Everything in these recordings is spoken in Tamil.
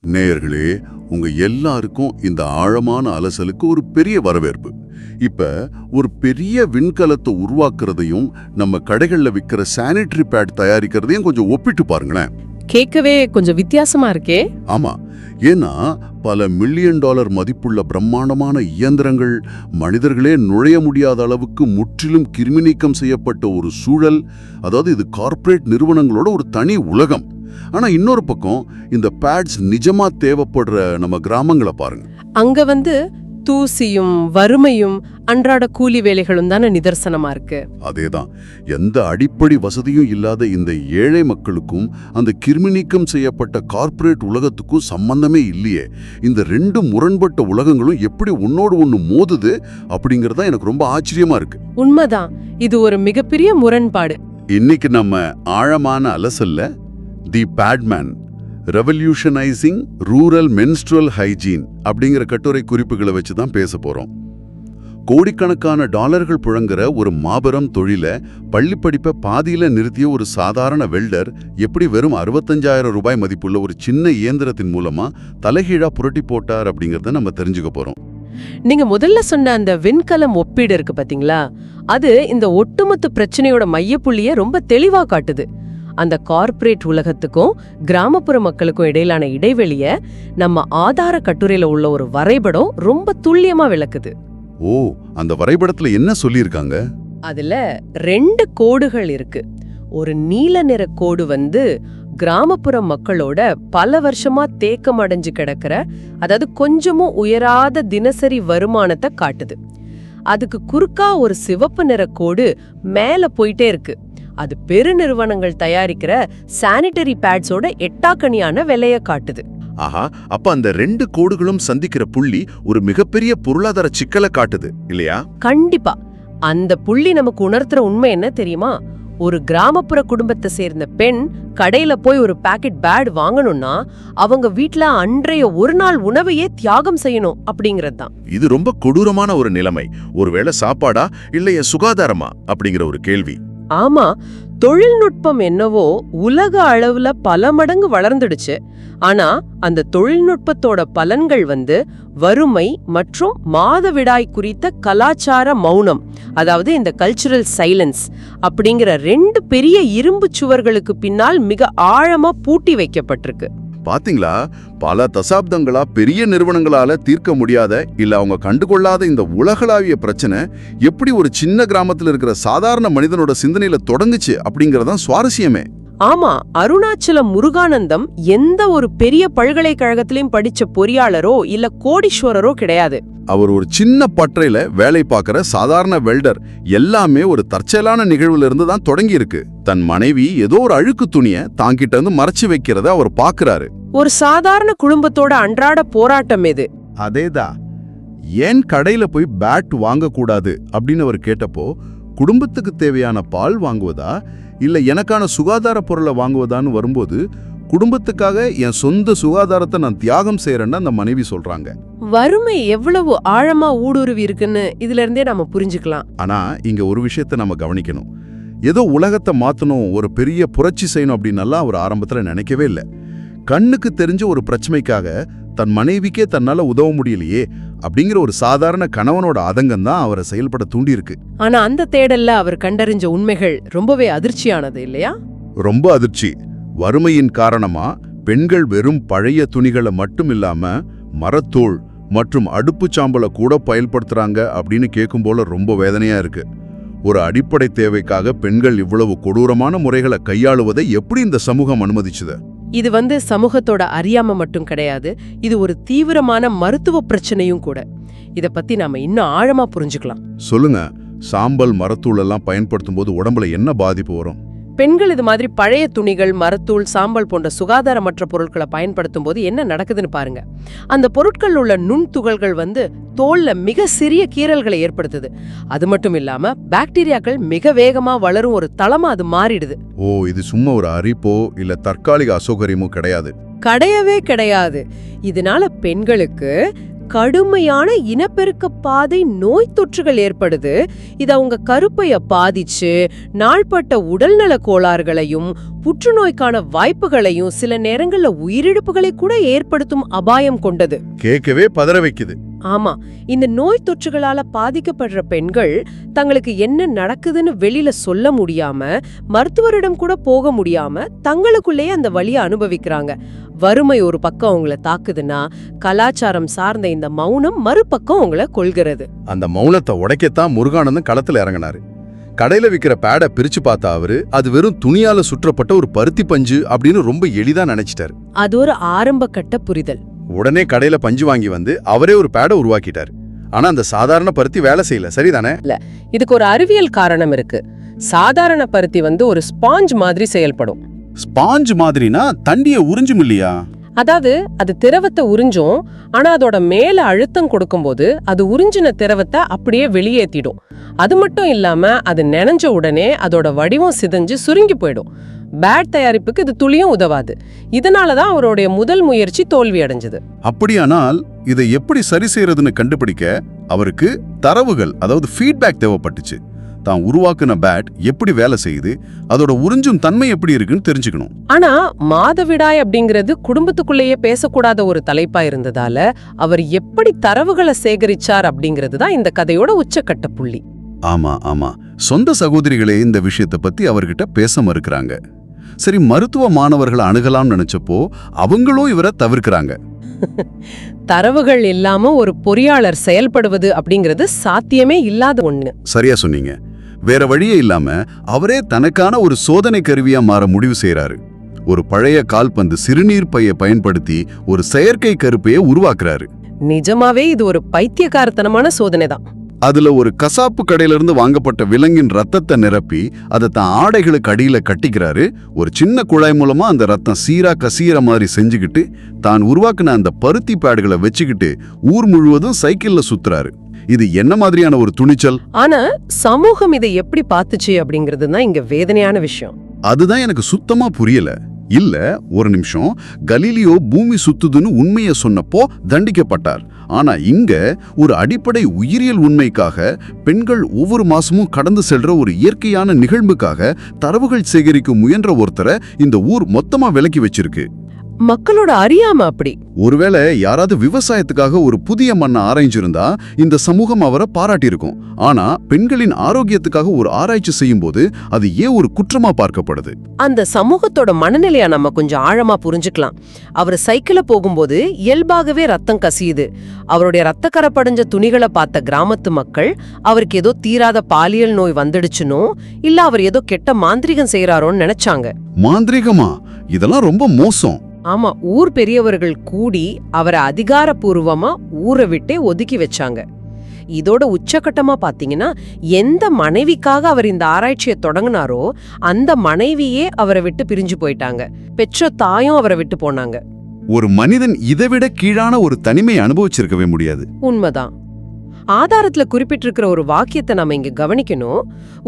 நேயர்களே, உங்க எல்லாருக்கும் இந்த ஆழமான அலசலுக்கு ஒரு பெரிய வரவேற்பு. இப்ப ஒரு பெரிய விண்கலத்தை உருவாக்குறதையும் நம்ம கடைகள்ல விக்கிற சானிட்டரி பேட் தயாரிக்கிறதையும் கொஞ்சம் ஒப்பிட்டு பாருங்களேன். கேட்கவே கொஞ்சம் வித்தியாசமா இருக்கே. ஆமா, ஏன்னா பல மில்லியன் டாலர் மதிப்புள்ள பிரம்மாண்டமான இயந்திரங்கள், மனிதர்களே நுழைய முடியாத அளவுக்கு முற்றிலும் கிருமி நீக்கம் செய்யப்பட்ட ஒரு சூழல். அதாவது இது கார்ப்பரேட் நிறுவனங்களோட ஒரு தனி உலகம். ஆனா இன்னொரு பக்கம் இந்த பேட்ஸ் நிஜமா தேவைப்படுற நம்ம கிராமங்களை பாருங்க. அங்க தூசியும் வறுமையும் அன்றாட கூலி வேலைகளும் தானே நிதர்சனமா இருக்கு. அதேதான், எந்த அடிப்படை வசதியும் இல்லாத இந்த ஏழை மக்களுக்கும் அந்த கிருமி நீக்கம் செய்யப்பட்ட கார்ப்பரேட் உலகத்துக்கும் சம்பந்தமே இல்லையே. இந்த ரெண்டு முரண்பட்ட உலகங்களும் எப்படி ஒன்னோடு ஒண்ணு மோதுது அப்படிங்கறத எனக்கு ரொம்ப ஆச்சரியமா இருக்கு. உண்மைதான், இது ஒரு மிகப்பெரிய முரண்பாடு. இன்னைக்கு நம்ம ஆழமான அலசல்ல தி பேட்மேன் ரெவல்யூஷனைசிங் ரூரல் மென்ஸ்ட்ரல் ஹைஜீன் அப்படிங்கிற கட்டுரை குறிப்புகளை வச்சு தான் பேச போறோம். கோடிக்கணக்கான டாலர்கள் புழங்குற ஒரு மாபெரும் தொழில பள்ளி படிப்பை பாதியில நிறுத்திய ஒரு சாதாரண வெல்டர் எப்படி வெறும் 65,000 ரூபாய் மதிப்புள்ள ஒரு சின்ன இயந்திரத்தின் மூலமா தலைகீழா புரட்டி போட்டார் அப்படிங்கறத நம்ம தெரிஞ்சுக்க போறோம். நீங்க முதல்ல சொன்ன அந்த விண்கலம் ஒப்பீடு இருக்கு பாத்தீங்களா, அது இந்த ஒட்டுமொத்த பிரச்சனையோட மையப்புள்ளிய ரொம்ப தெளிவா காட்டுது. அந்த கார்ப்பரேட் உலகத்துக்கும் கிராமப்புற மக்களுக்கும் இடையிலான இடைவெளிய நம்ம ஆதார கட்டுரையில உள்ள ஒரு வரைபடம் ரொம்ப துல்லியமா விளக்குது. ஓ, அந்த வரைபடத்துல என்ன சொல்லியிருக்காங்க? அதுல 2 கோடுகள் இருக்கு. ஒரு நீல நிற கோடு கிராமப்புற மக்களோட பல வருஷமா தேக்கம் அடைஞ்சு கிடக்கிற, அதாவது கொஞ்சமும் உயராத தினசரி வருமானத்தை காட்டுது. அதுக்கு குறுக்கா ஒரு சிவப்பு நிற கோடு மேல போயிட்டே இருக்கு. அது பெருநிறுவனங்கள் தயாரிக்கிற சானிட்டரி பேட்ஸோட எட்டாக்கணியான விலைய காட்டுது. ஆஹா, அப்ப அந்த 2 கோடுகளும் சந்திக்கிற புள்ளி ஒரு மிகப்பெரிய பொருளாதார சிக்கலை காட்டுது இல்லையா? கண்டிப்பா. அந்த புள்ளி நமக்கு உணர்த்துற உண்மை என்ன தெரியுமா? ஒரு கிராமப்புற குடும்பத்தை சேர்ந்த பெண் கடையில போய் ஒரு பாக்கெட் பேட் வாங்கணும்னா அவங்க வீட்ல அன்றைய ஒரு நாள் உணவையே தியாகம் செய்யணும் அப்படிங்கறது தான். இது ரொம்ப கொடூரமான ஒரு நிலைமை. ஒருவேளை சாப்பாடா இல்லைய சுகாதாரமா அப்படிங்கிற ஒரு கேள்வி. ஆமா, தொழில்நுட்பம் என்னவோ உலக அளவுல பல மடங்கு வளர்ந்துடுச்சு. ஆனா அந்த தொழில்நுட்பத்தோட பலன்கள் வறுமை மற்றும் மாதவிடாய் குறித்த கலாச்சார மௌனம், அதாவது இந்த கல்ச்சுரல் சைலன்ஸ் அப்படிங்கிற 2 பெரிய இரும்பு சுவர்களுக்கு பின்னால் மிக ஆழமா பூட்டி வைக்கப்பட்டிருக்கு. பாத்தீங்களா, பல தசாப்தங்களா பெரிய நிறுவனங்களால தீர்க்க முடியாத இல்ல அவங்க கண்டுகொள்ளாத இந்த உலகளாவிய பிரச்சனை எப்படி ஒரு சின்ன கிராமத்துல இருக்கிற சாதாரண மனிதனோட சிந்தனையில தொடங்குச்சு அப்படிங்கறதான் சுவாரஸ்யமே. ஆமா, அருணாச்சல முருகானந்தம் எந்த ஒரு பெரிய பல்கலைக்கழகத்திலையும் படிச்ச பொறியாளரோ இல்ல கோடீஸ்வரரோ கிடையாது. அவர் ஒரு சின்ன பட்டறையில வேலை பார்க்கிற சாதாரண வெல்டர். எல்லாமே ஒரு தற்செயலான நிகழ்வுல இருந்து தான் தொடங்கி இருக்கு. தன் மனைவி ஏதோ ஒரு அழுக்கு துணியை தாங்கிட்ட இருந்து மறைச்சு வைக்கிறத அவர் பாக்குறாரு. ஒரு சாதாரண குடும்பத்தோட அன்றாட போராட்டம் இது. அதேதான், ஏன் கடையில போய் பேட் வாங்கக்கூடாது அப்படின்னு அவர் கேட்டப்போ, குடும்பத்துக்கு தேவையான பால் வாங்குவதா இல்ல எனக்கான சுகாதார பொருளை வாங்குவதான்னு வரும்போது, குடும்பத்துக்காக என் சொந்த சுகாதாரத்தை நான் தியாகம் செய்யறேன்னு அந்த மனைவி சொல்றாங்க. வறுமை எவ்வளவு ஆழமா ஊடுருவி இருக்குன்னு இதுல இருந்தே நம்ம புரிஞ்சுக்கலாம். ஆனா இங்க ஒரு விஷயத்த நம்ம கவனிக்கணும். ஏதோ உலகத்தை மாத்தணும், ஒரு பெரிய புரட்சி செய்யணும் அப்படின்னலாம் அவர் ஆரம்பத்துல நினைக்கவே இல்லை. கண்ணுக்கு தெரிஞ்ச ஒரு பிரச்சனைக்காக தன் மனைவிக்கே தன்னால உதவ முடியலையே அப்படிங்கிற ஒரு சாதாரண கணவனோட ஆதங்கம் தான் அவரை செயல்பட தூண்டி இருக்கு. ஆனா அந்த தேடல்ல அவர் கண்டறிஞ்ச உண்மைகள் ரொம்பவே அதிர்ச்சியானது இல்லையா? ரொம்ப அதிர்ச்சி. வறுமையின் காரணமா பெண்கள் வெறும் பழைய துணிகளை மட்டும் இல்லாம மரத்தூள் மற்றும் அடுப்பு சாம்பலை கூட பயன்படுத்துறாங்க அப்படின்னு கேட்கும் போல ரொம்ப வேதனையா இருக்கு. ஒரு அடிப்படை தேவைக்காக பெண்கள் இவ்வளவு கொடூரமான முறைகளை கையாளுவதை எப்படி இந்த சமூகம் அனுமதிச்சுது? இது சமூகத்தோட அறியாம மட்டும் கிடையாது, இது ஒரு தீவிரமான மருத்துவ பிரச்சனையும் கூட. இத பத்தி நாம இன்னும் ஆழமா புரிஞ்சுக்கலாம். சொல்லுங்க, சாம்பல் மரத்தூள் எல்லாம் பயன்படுத்தும் போது உடம்புல என்ன பாதிப்பு வரும்? பெண்கள் இது மாதிரி பழைய துணிகள், மரத்தூள், சாம்பல் போன்ற சுகாதாரமற்ற பொருட்களை பயன்படுத்தும் போது என்ன நடக்குதுன்னு பாருங்க. அந்த பொருட்கள் உள்ள நுண்துகள்கள் தோல்ல மிக சிறிய கீறல்களை ஏற்படுத்துது. அது மட்டும் இல்லாம பாக்டீரியாக்கள் மிக வேகமா வளரும் ஒரு தளமா அது மாறிடுது. ஓ, இது சும்மா ஒரு அரிப்போ இல்ல தற்காலிக அசௌகரியமோ கிடையாது. கிடையவே கிடையாது. இதனால பெண்களுக்கு கடுமையான இனப்பெருக்க பாதை நோய் தொற்றுகள் ஏற்படுது. இது அவங்க கருப்பைய பாதிச்சு நாள்பட்ட உடல்நல கோளாறுகளையும் புற்றுநோய்க்கான வாய்ப்புகளையும் சில நேரங்கள்ல உயிரிழப்புகளை கூட ஏற்படுத்தும் அபாயம் கொண்டது. கேட்கவே பதற வைக்குது. ஆமா, இந்த நோய் தொற்றுகளால பாதிக்கப்படுற பெண்கள் தங்களுக்கு என்ன நடக்குதுன்னு வெளியில சொல்ல முடியாம, மருத்துவரிடம் கூட போக முடியாம தங்களுக்குள்ளேயே அந்த வலியை அனுபவிக்கிறாங்க. வறுமை ஒரு பக்கம் அவங்கள தாக்குதுன்னா, கலாச்சாரம் சார்ந்த இந்த மௌனம் மறுபக்கம் அவங்கள கொள்கிறது. அந்த மௌனத்தை உடைக்கத்தான் முருகானந்தம் களத்துல இறங்கினாரு. கடையில விக்கிற பேடை பிரிச்சு பார்த்தா அவரு அது வெறும் துணியால சுற்றப்பட்ட ஒரு பருத்தி பஞ்சு அப்படின்னு ரொம்ப எளிதா நினைச்சிட்டாரு. அது ஒரு ஆரம்ப கட்ட புரிதல். உடனே கடையில பஞ்சு வாங்கி வந்து அவரே ஒரு பேடை உருவாக்கிட்டாரு. ஆனா அந்த சாதாரண பருத்தி வேலை செய்யல. சரிதானே? இல்ல, இதுக்கு ஒரு அறிவியல் காரணம் இருக்கு. சாதாரண பருத்தி ஒரு ஸ்பாஞ்ச் மாதிரி செயல்படும். ஸ்பாஞ்ச் மாதிரினா தண்டிய உறிஞ்சும் இல்லையா? அதாவது அது திரவத்தை உறிஞ்சும், ஆனா அதோட மேல அழுத்தம் கொடுக்கும்போது அது உறிஞ்சின திரவத்தை அப்படியே வெளியேத்திடும். அது மட்டும் இல்லாம அது நனைஞ்ச உடனே அதோட வடிவம் சிதைஞ்சு சுருங்கி போயிடும். பேட் தயாரிப்புக்கு இது துளியும் உதவாது. இதனாலதான் அவருடைய முதல் முயற்சி தோல்வி அடைஞ்சது. அப்படியானால் இதை எப்படி சரி செய்யறதுன்னு கண்டுபிடிக்க அவருக்கு தரவுகள், அதாவது ஃபீட்பேக் தேவைப்பட்டுச்சு. தான் உருவாக்குன பேட் எப்படி வேலை செய்யுது, அதோட உறிஞ்சும் தன்மை எப்படி இருக்குன்னு தெரிஞ்சுக்கணும். ஆனா மாதவிடாய் அப்படிங்கிறது குடும்பத்துக்குள்ளேயே பேசக்கூடாத ஒரு தலைப்பா இருந்ததால அவர் எப்படி தரவுகளை சேகரிச்சார் அப்படிங்கிறது தான் இந்த கதையோட உச்சக்கட்ட புள்ளி. ஆமா, சொந்த சகோதரிகளே இந்த விஷயத்தை பத்தி அவர்கிட்ட பேச மறுக்கிறாங்க. சரி, மருத்துவ மாணவர்களை அணுகலாம்னு நினைச்சப்போ அவங்களும் இவரை தவிர்க்கிறாங்க. தரவுகள் இல்லாம ஒரு பொறியாளர் செயல்படுவது அப்படிங்கிறது சாத்தியமே இல்லாத ஒண்ணு. சரியா சொன்னீங்க. வேற வழியே இல்லாம அவரே தனக்கான ஒரு சோதனை கருவியா மாற முடிவு செய்யறாரு. ஒரு பழைய கால்பந்து சிறுநீர் பையை பயன்படுத்தி ஒரு செயற்கை கருப்பையை உருவாக்குறாரு. நிஜமாவே இது ஒரு பைத்தியக்காரத்தனமான சோதனை தான். அதுல ஒரு கசாப்பு கடையில இருந்து வாங்கப்பட்ட விலங்கின் ரத்தத்தை நிரப்பி அதை தான் ஆடைகளுக்கு அடியில கட்டிக்கிறாரு. ஒரு சின்ன குழாய் மூலமா அந்த ரத்தம் சீரா கசீர மாதிரி செஞ்சுக்கிட்டு தான் உருவாக்குன அந்த பருத்தி பேடுகளை வச்சுக்கிட்டு ஊர் முழுவதும் சைக்கிள்ல சுத்துறாரு. இது என்ன மாதிரியான ஒரு துணிச்சல்! ஆனா சமூகம் இதை எப்படி பார்த்துச்சு அப்படிங்கிறது தான் இங்க வேதனையான விஷயம். அதுதான் எனக்கு சுத்தமா புரியல. இல்ல, ஒரு நிமிஷம், கலீலியோ பூமி சுத்துதுன்னு உண்மையை சொன்னப்போ தண்டிக்கப்பட்டார். ஆனா இங்க ஒரு அடிப்படை உயிரியல் உண்மைக்காக பெண்கள் ஒவ்வொரு மாசமும் கடந்து செல்ற ஒரு இயற்கையான நிகழ்வுக்காக தரவுகள் சேகரிக்க முயன்ற ஒருத்தரை இந்த ஊர் மொத்தமா விலக்கி வச்சிருக்கு. மக்களோட அறியாம அப்படி. ஒருவேளை யாராவது விவசாயத்துக்காக ஒரு புதிய மண்ணை ஆராய்ஞ்சிருந்தா இந்த சமூகம் அவரை பாராட்டியிருக்கும். ஆனா பெண்களின் ஆரோக்கியத்துக்காக ஒரு ஆராய்ச்சி செய்யும் போது அது ஏன் ஒரு குற்றமா பார்க்கப்படுது? அந்த சமூகத்தோட மனநிலையா நம்ம கொஞ்சம் ஆழமா புரிஞ்சுக்கலாம். அவர் சைக்கிள போகும்போது இயல்பாகவே ரத்தம் கசியுது. அவருடைய ரத்தக்கரை படிஞ்ச துணிகளை பார்த்த கிராமத்து மக்கள் அவருக்கு ஏதோ தீராத பாலியல் நோய் வந்துடுச்சுனோ, இல்ல அவர் ஏதோ கெட்ட மாந்திரிகம் செய்யறாரோன்னு நினைச்சாங்க. மாந்திரிகமா? இதெல்லாம் ரொம்ப மோசம். ஆமா, ஊர் பெரியவர்கள் கூடி அவரை அதிகாரப்பூர்வமா ஊரை விட்டே ஒதுக்கி வச்சாங்க. இதோட உச்சகட்டமா பாத்தீங்கன்னா, எந்த மனைவிக்காக அவர் இந்த ஆராய்ச்சியை தொடங்கினாரோ அந்த மனைவியே அவரை விட்டு பிரிஞ்சு போயிட்டாங்க. பெற்ற தாயும் அவரை விட்டு போனாங்க. ஒரு மனிதன் இதைவிட கீழான ஒரு தனிமையை அனுபவிச்சிருக்கவே முடியாது. உண்மைதான். ஆதாரத்துல குறிப்பிட்டிருக்கிற ஒரு வாக்கியத்தை நாம இங்க கவனிக்கணும்.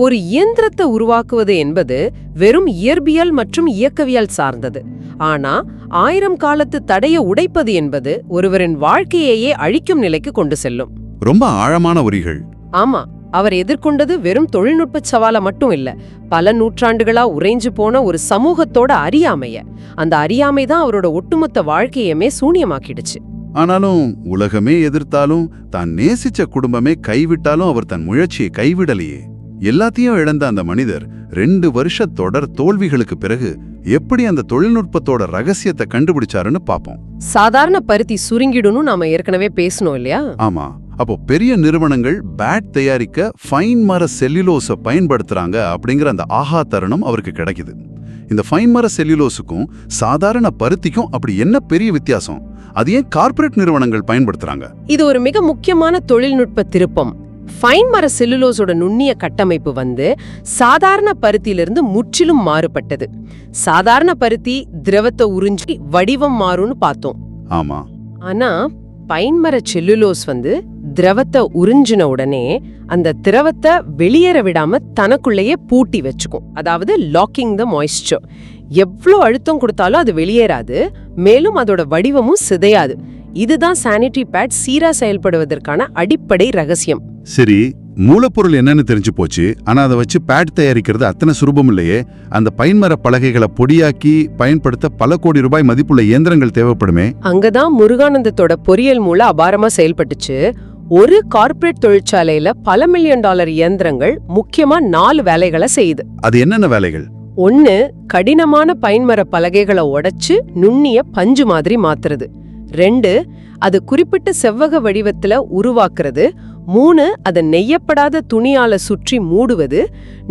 ஒரு இயந்திரத்தை உருவாக்குவது என்பது வெறும் இயற்பியல் மற்றும் இயக்கவியல் சார்ந்தது. ஆனா 1000 காலத்து தடையை உடைப்பது என்பது ஒருவரின் வாழ்க்கையையே அழிக்கும் நிலைக்கு கொண்டு செல்லும். ரொம்ப ஆழமான வரிகள். ஆமா, அவர் எதிர்கொண்டது வெறும் தொழில்நுட்ப சவாலை மட்டும் இல்ல, பல நூற்றாண்டுகளா உறைஞ்சு போன ஒரு சமூகத்தோட அறியாமைய. அந்த அறியாமை தான் அவரோட ஒட்டுமொத்த வாழ்க்கையுமே சூனியமாக்கிடுச்சு. ஆனாலும் உலகமே எதிர்த்தாலும், தான் நேசிச்ச குடும்பமே கைவிட்டாலும் அவர் தன் முயற்சியை கைவிடலையே. எல்லாத்தையும் இழந்த அந்த மனிதர் 2 வருஷ தொடர் தோல்விகளுக்கு பிறகு எப்படி அந்த தொழில்நுட்பத்தோட ரகசியத்தை கண்டுபிடிச்சாருன்னு பாப்போம். சாதாரண பருத்தி சுருங்கிடுன்னு நாம ஏற்கனவே பேசணும் இல்லையா? ஆமா. அப்போ பெரிய நிறுவனங்கள் பேட் தயாரிக்க ஃபைன் மர செல்லுலோஸை பயன்படுத்துறாங்க அப்படிங்கிற அந்த ஆஹா தருணம் அவருக்கு கிடைக்குது. இந்த ஃபைன் மர செல்லுலோஸுக்கும் சாதாரண பருத்திக்கும் அப்படி என்ன பெரிய வித்தியாசம்? அது ஏன் கார்ப்பரேட் நிறுவனங்கள் பயன்படுத்துறாங்க? இது ஒரு மிக முக்கியமான தொழில்நுட்ப திருப்பம். ஃபைன் மர செல்லுலோஸோட நுண்ணிய கட்டமைப்பு சாதாரண பருத்தியிலிருந்து முற்றிலும் மாறுபட்டது. சாதாரண பருத்தி திரவத்தை உறிஞ்சி வடிவம் மாறும்னு பார்த்தோம். ஆமா. ஆனா பைன்மர செல்லுலோஸ் திரவத்தை உறிஞ்சின உடனே அந்த திரவத்தை வெளியேற விடாம தனக்குள்ளேயே பூட்டி வச்சுக்கும். அதாவது லாக்கிங் த மாய்ஸ்சர். எவ்வளோ அழுத்தம் கொடுத்தாலும் அது வெளியேறாது, மேலும் அதோட வடிவமும் சிதையாது. இதுதான் சானிட்டரி பேட் சீரா செயல்படுவதற்கான அடிப்படை ரகசியம். சரி, மூலப்பொருள் என்னன்னு தெரிஞ்சு போச்சு. ஆனா அதை வச்சு பேட் தயாரிக்கிறது அத்தனை சுலபம் இல்லையே. அந்த பைன்மர பலகைகளை பொடியாக்கி பயன்படுத்த பல கோடி ரூபாய் மதிப்புள்ள இயந்திரங்கள் தேவைப்படுமே. அங்கதான் முருகானந்தத்தோட பொறியியல் மூலம் அபாரமா செயல்பட்டுச்சு. ஒரு கார்ப்பரேட் தொழிற்சாலையில பல மில்லியன் டாலர் இயந்திரங்கள் முக்கியமா 4 வேலைகளை செய்யுது. அது என்னென்ன வேலைகள்? 1, கடினமான பைன்மர பலகைகளை உடைச்சு நுண்ணிய பஞ்சு மாதிரி மாத்துறது. 2, அது குறிப்பிட்ட செவ்வக வடிவத்துல உருவாக்குறது. 3, அதை நெய்யப்படாத துணியால சுற்றி மூடுவது.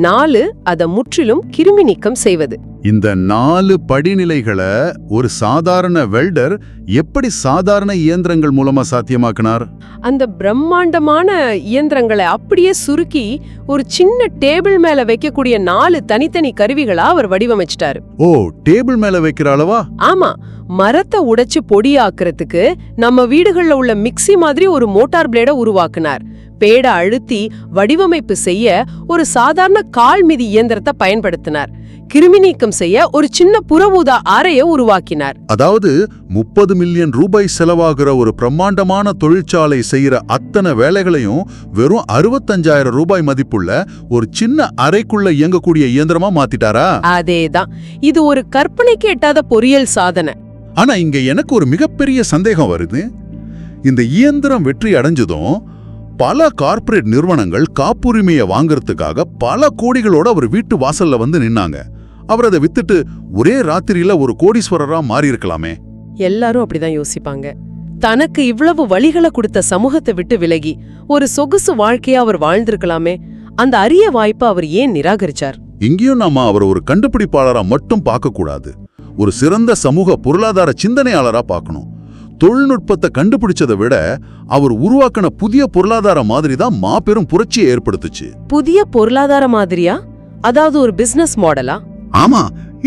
4, அதை முற்றிலும் கிருமி நீக்கம் செய்வது. இந்த 4 படிநிலைகளை ஒரு சாதாரண வெல்டர் எப்படி சாதாரண இயந்திரங்கள் மூலமா சாத்தியமாக்கினார்? அந்த பிரம்மாண்டமான இயந்திரங்களை அப்படியே சுருக்கி ஒரு சின்ன டேபிள் மேல வைக்கக்கூடிய 4 தனித்தனி கருவிகளா அவர் வடிவமைச்சிட்டாரு. ஓ, டேபிள் மேல வைக்கிற அளவா? ஆமா, மரத்தை உடைச்சு பொடியாக்குறதுக்கு நம்ம வீடுகள்ல உள்ள மிக்ஸி மாதிரி ஒரு மோட்டார் பிளேட உருவாக்குனார். பேட அழுத்தி வடிவமைப்பு செய்ய ஒரு சாதாரண கால் மிதி இயந்திரத்தை பயன்படுத்தினார். கிருமி நீக்கம் செய்ய ஒரு சின்ன புறஊதா அறையை உருவாக்கினார். அதாவது 30 மில்லியன் ரூபாய் செலவாகிற ஒரு பிரம்மாண்டமான தொழிற்சாலை செய்யற அத்தனை வேலைகளையும் வெறும் 65,000 ரூபாய் மதிப்புள்ள ஒரு சின்ன அறைக்குள்ள இயங்கக்கூடிய இயந்திரமா மாத்திட்டாரா? அதேதான், இது ஒரு கற்பனைக்கு எட்டாத பொறியியல் சாதனை. ஆனா இங்க எனக்கு ஒரு மிகப்பெரிய சந்தேகம் வருது. இந்த இயந்திரம் வெற்றி அடைஞ்சதும் பல கார்ப்பரேட் நிறுவனங்கள் காப்புரிமையை வாங்கறதுக்காக பல கோடிகளோட அவர் வீட்டு வாசல்ல வந்து நின்னாங்க. அவர் அதை வித்துட்டு ஒரே ராத்திரியில ஒரு கோடீஸ்வரரா மாறி இருக்கலாமே. எல்லாரும் அப்படிதான் யோசிப்பாங்க. தனக்கு இவ்வளவு வழிகளை கொடுத்த சமூகத்தை விட்டு விலகி ஒரு சொகுசு வாழ்க்கையா அவர் வாழ்ந்திருக்கலாமே. அந்த அரிய வாய்ப்பை அவர் ஏன் நிராகரிச்சார்? இங்கேயும் நாம அவர் ஒரு கண்டுபிடிப்பாளரா மட்டும் பார்க்க கூடாது. ஒரு சிறந்த சமூக பொருளாதார சிந்தனையாளரா பார்க்கணும். தொழில்நுட்பத்தை கண்டுபிடிச்சதை விட அவர் உருவாக்கின புதிய பொருளாதார மாதிரி தான் மாபெரும் புரட்சியை ஏற்படுத்துச்சு. புதிய பொருளாதார மாதிரியா? அதாவது ஒரு பிசினஸ் மாடலா? ஆமா,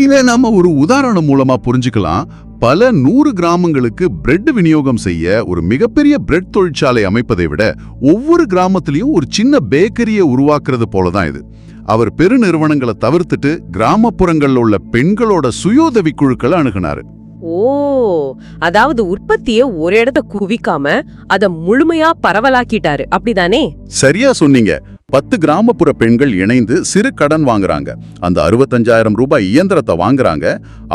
இதை நாம ஒரு உதாரணம் மூலமா புரிஞ்சுக்கலாம். பல 100 கிராமங்களுக்கு பிரெட் விநியோகம் செய்ய ஒரு மிகப்பெரிய பிரெட் தொழிற்சாலை அமைப்பதை விட ஒவ்வொரு கிராமத்திலையும் ஒரு சின்ன பேக்கரியை உருவாக்குறது போலதான் இது. அவர் பெருநிறுவனங்களை தவிர்த்துட்டு கிராமப்புறங்கள்ல உள்ள பெண்களோட சுயோதவி குழுக்களை அணுகினாரு. ஓ, அதாவது உற்பத்தியை ஒரு இடத்த குவிக்காம அத முழுமையா பரவலாக்கிட்டாரு, அப்படிதானே? சரியா சொன்னீங்க. 10 கிராமப்புற பெண்கள் இணைந்து சிறு கடன் வாங்குறாங்க. அந்த 65,000 ரூபாய் இயந்திரத்தை வாங்குறாங்க.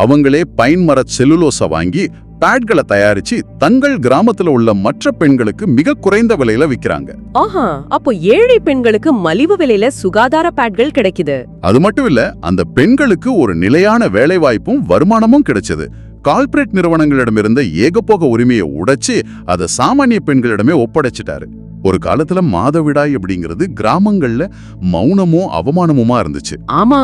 அவங்களே பைன் மர செல்லுலோஸை வாங்கி பேட்களை தயாரிச்சு தங்கள் கிராமத்துல உள்ள மற்ற பெண்களுக்கு மிக குறைந்த விலையில விக்கிறாங்க. ஆஹா, அப்போ ஏழை பெண்களுக்கு மலிவு விலையில சுகாதார பேட்கள் கிடைக்குது. அது மட்டும் இல்ல, அந்த பெண்களுக்கு ஒரு நிலையான வேலை வாய்ப்பும் வருமானமும் கிடைச்சது. கார்ப்பரேட் நிறுவனங்களிடமிருந்த ஏகபோக உரிமையை உடைச்சு அதை சாமானிய பெண்களிடமே ஒப்படைச்சிட்டாரு. ஒரு காலத்துல மாதவிடாய் அப்படிங்கிறது கிராமங்கள்ல மௌனமோ அவமானமுமா இருந்துச்சு. ஆமா,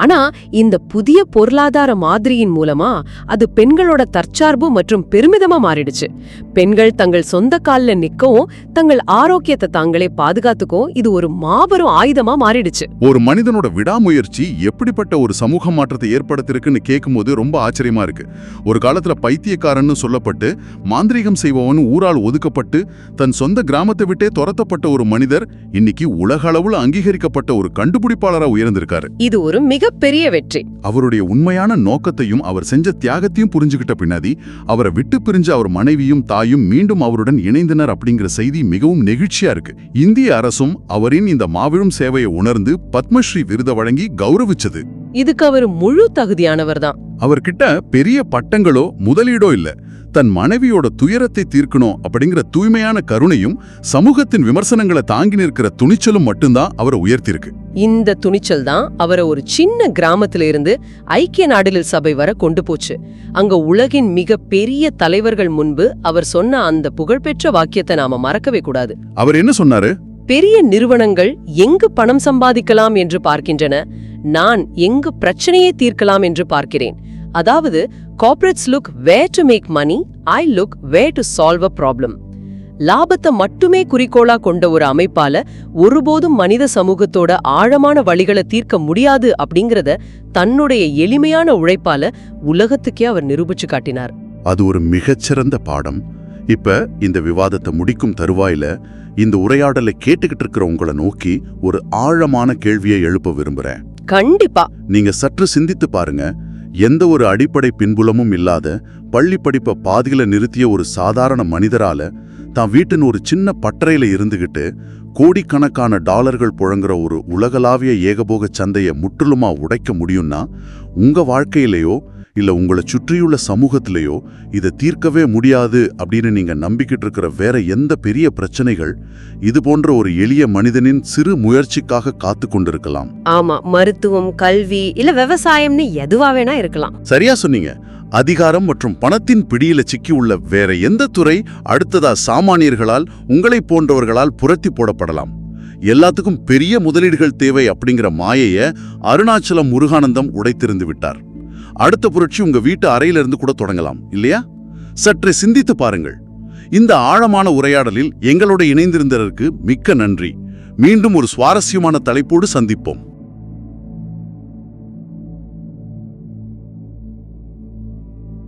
ஆனா இந்த புதிய பொருளாதார மாதிரியின் மூலமா அது பெண்களோட தற்சார்பு மற்றும் பெருமிதமா மாறிடுச்சு. பெண்கள் தங்கள் சொந்த கால்ல நிக்கவும் தங்கள் ஆரோக்கியத்தை தாங்களே பாதுகாத்துக்கவும் இது ஒரு மாபெரும் ஆயுதமா மாறிடுச்சு. ஒரு மனிதனோட விடாமுயற்சி எப்படிப்பட்ட ஒரு சமூக மாற்றத்தை ஏற்படுத்திருக்குன்னு கேட்கும்போது ரொம்ப ஆச்சரியமா இருக்கு. ஒரு காலத்துல பைத்தியக்காரன்னு சொல்லப்பட்டு மாந்திரீகம் செய்பவன் ஊரால் ஒதுக்கப்பட்டு தன் சொந்த கிராமத்தை விட்டே துரத்தப்பட்ட ஒரு மனிதர் இன்னைக்கு உலக அளவுல அங்கீகரிக்கப்பட்ட ஒரு கண்டுபிடிப்பாளரா உயர்ந்திருக்காரு. இது ஒரு மிகப்பெரிய வெற்றி. அவருடைய உண்மையான நோக்கத்தையும் அவர் செஞ்ச தியாகத்தையும் புரிஞ்சுகிட்ட பின்னாடி அவரை விட்டு பிரிஞ்ச அவர் மனைவியும் தாயும் மீண்டும் அவருடன் இணைந்தனர் அப்படிங்கிற செய்தி மிகவும் நெகிழ்ச்சியா இருக்கு. இந்திய அரசும் அவரின் இந்த மாபெரும் சேவையை உணர்ந்து பத்மஸ்ரீ விருதை வழங்கி கௌரவிச்சது. இதுக்கு அவர் முழு தகுதியானவர் தான். அவர்கிட்ட பெரிய பட்டங்களோ முதலீடோ இல்ல. தன் மனைவியோட துயரத்தை தீர்க்கணும் அப்படிங்கிற தூய்மையான கருணையும் சமூகத்தின் விமர்சனங்களை தாங்கி நிற்கிற துணிச்சலும் மட்டும்தான் அவரை உயர்த்திருக்கு. இந்த துணிச்சல் தான் அவரை ஒரு சின்ன கிராமத்தில இருந்து ஐக்கிய நாடுகள் சபை வரை கொண்டு போச்சு. அங்க உலகின் மிக பெரிய தலைவர்கள் முன்பு அவர் சொன்ன அந்த புகழ்பெற்ற வாக்கியத்தை நாம மறக்கவே கூடாது. அவர் என்ன சொன்னாரு? பெரிய நிறுவனங்கள் எங்கு பணம் சம்பாதிக்கலாம் என்று பார்க்கின்றன, நான் எங்கு பிரச்சனையை தீர்க்கலாம் என்று பார்க்கிறேன். அதாவது corporates look where to make money, I look where to solve a problem. லாபத்தை மட்டுமே குறிக்கோளா கொண்ட ஒரு அமைப்பால ஒருபோதும் மனித சமூகத்தோட ஆழமான வழிகளை தீர்க்க முடியாது அப்படிங்கறத தன்னுடைய எளிமையான உழைப்பால உலகத்துக்கே அவர் நிரூபிச்சு காட்டினார். அது ஒரு மிகச்சிறந்த பாடம். இப்ப இந்த விவாதத்தை முடிக்கும் தருவாயில இந்த உரையாடலை கேட்டுக்கிட்டு இருக்கிற உங்களை நோக்கி ஒரு ஆழமான கேள்வியை எழுப்ப விரும்புறேன். கண்டிப்பா. நீங்க சற்று சிந்தித்து பாருங்க. எந்த ஒரு அடிப்படை பின்புலமும் இல்லாத பள்ளி படிப்பை பாதியில நிறுத்திய ஒரு சாதாரண மனிதரால தான் வீட்டின் ஒரு சின்ன பட்டறையில இருந்துகிட்டு கோடிக்கணக்கான டாலர்கள் புழங்குற ஒரு உலகளாவிய ஏகபோக சந்தையை முற்றிலுமா உடைக்க முடியும்னா உங்க வாழ்க்கையிலேயோ இல்ல உங்களை சுற்றியுள்ள சமூகத்திலேயோ இதை தீர்க்கவே முடியாது அப்படின்னு நீங்க நம்பிக்கிட்டு இருக்கிற வேற எந்த பெரிய பிரச்சனைகள் இது போன்ற ஒரு எளிய மனிதனின் சிறு முயற்சிக்காக காத்து கொண்டிருக்கலாம். ஆமா, மருத்துவம், கல்வி இல்ல விவசாயம்னு எதுவா வேணா இருக்கலாம். சரியா சொன்னீங்க. அதிகாரம் மற்றும் பணத்தின் பிடியில சிக்கியுள்ள வேற எந்த துறை அடுத்ததா சாமானியர்களால் உங்களை போன்றவர்களால் புரட்டி போடப்படலாம். எல்லாத்துக்கும் பெரிய முதலீடுகள் தேவை அப்படிங்கிற மாயைய அருணாச்சலம் முருகானந்தம் உடைத்திருந்து விட்டார். அடுத்த புரட்சி உங்க வீட்டு அறையிலிருந்து கூட தொடங்கலாம் இல்லையா? சற்றே சிந்தித்து பாருங்கள். இந்த ஆழமான உரையாடலில் எங்களோட இணைந்திருந்ததற்கு மிக்க நன்றி. மீண்டும் ஒரு சுவாரஸ்யமான தலைப்போடு சந்திப்போம்.